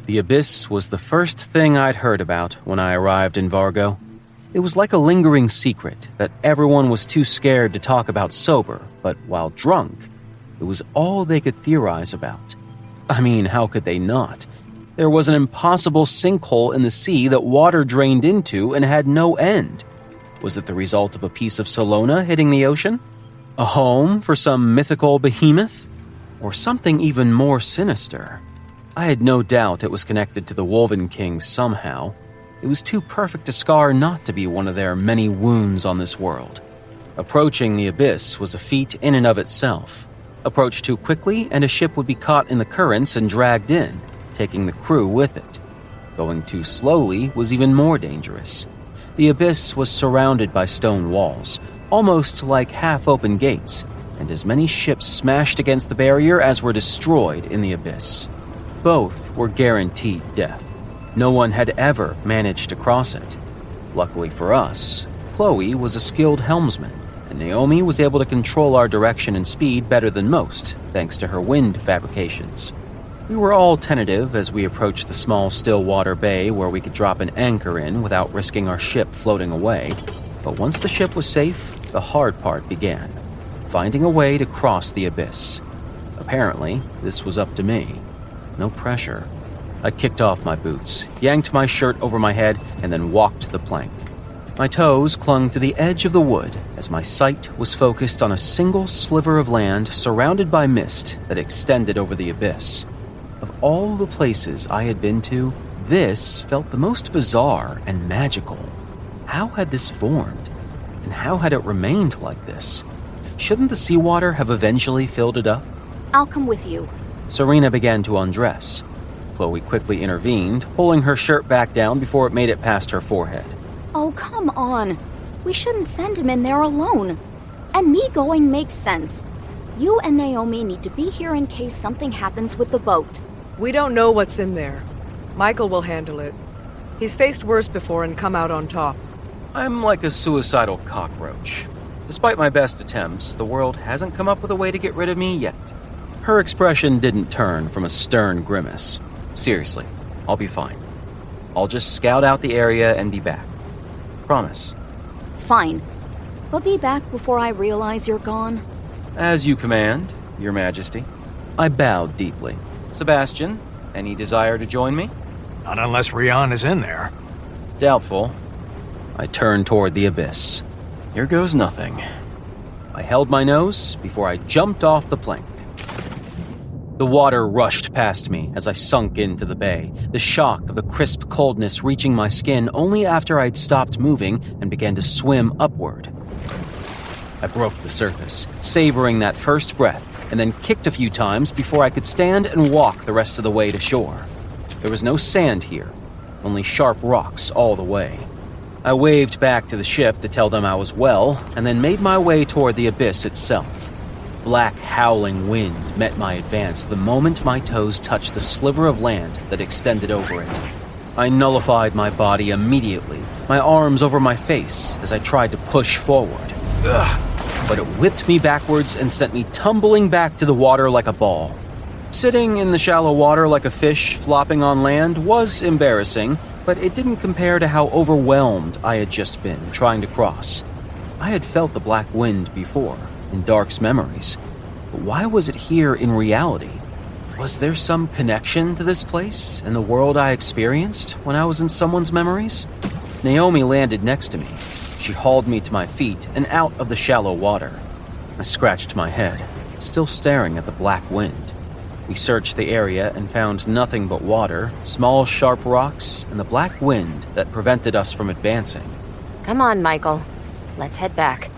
The abyss was the first thing I'd heard about when I arrived in Vargo. It was like a lingering secret that everyone was too scared to talk about sober, but while drunk, it was all they could theorize about. I mean, how could they not? There was an impossible sinkhole in the sea that water drained into and had no end. Was it the result of a piece of Salona hitting the ocean? A home for some mythical behemoth? Or something even more sinister? I had no doubt it was connected to the Wolven King somehow. It was too perfect a scar not to be one of their many wounds on this world. Approaching the abyss was a feat in and of itself. Approach too quickly and a ship would be caught in the currents and dragged in, taking the crew with it. Going too slowly was even more dangerous. The abyss was surrounded by stone walls, almost like half-open gates, and as many ships smashed against the barrier as were destroyed in the abyss. Both were guaranteed death. No one had ever managed to cross it. Luckily for us, Chloe was a skilled helmsman, and Naomi was able to control our direction and speed better than most, thanks to her wind fabrications. We were all tentative as we approached the small still-water bay where we could drop an anchor in without risking our ship floating away. But once the ship was safe, the hard part began, finding a way to cross the abyss. Apparently, this was up to me. No pressure. I kicked off my boots, yanked my shirt over my head, and then walked the plank. My toes clung to the edge of the wood as my sight was focused on a single sliver of land surrounded by mist that extended over the abyss. Of all the places I had been to, this felt the most bizarre and magical. How had this formed? And how had it remained like this? Shouldn't the seawater have eventually filled it up? I'll come with you. Serena began to undress. Chloe quickly intervened, pulling her shirt back down before it made it past her forehead. Oh, come on. We shouldn't send him in there alone. And me going makes sense. You and Naomi need to be here in case something happens with the boat. We don't know what's in there. Michael will handle it. He's faced worse before and come out on top. I'm like a suicidal cockroach. Despite my best attempts, the world hasn't come up with a way to get rid of me yet. Her expression didn't turn from a stern grimace. Seriously, I'll be fine. I'll just scout out the area and be back. Promise. Fine. But be back before I realize you're gone. As you command, Your Majesty. I bowed deeply. Sebastian, any desire to join me? Not unless Rian is in there. Doubtful. I turned toward the abyss. Here goes nothing. I held my nose before I jumped off the plank. The water rushed past me as I sunk into the bay, the shock of the crisp coldness reaching my skin only after I'd stopped moving and began to swim upward. I broke the surface, savoring that first breath, and then kicked a few times before I could stand and walk the rest of the way to shore. There was no sand here, only sharp rocks all the way. I waved back to the ship to tell them I was well, and then made my way toward the abyss itself. Black, howling wind met my advance the moment my toes touched the sliver of land that extended over it. I nullified my body immediately, my arms over my face as I tried to push forward. But it whipped me backwards and sent me tumbling back to the water like a ball. Sitting in the shallow water like a fish flopping on land was embarrassing, but it didn't compare to how overwhelmed I had just been trying to cross. I had felt the black wind before, in Dark's memories, but why was it here in reality? Was there some connection to this place and the world I experienced when I was in someone's memories? Naomi landed next to me. She hauled me to my feet and out of the shallow water. I scratched my head, still staring at the black wind. We searched the area and found nothing but water, small sharp rocks, and the black wind that prevented us from advancing. Come on, Michael. Let's head back.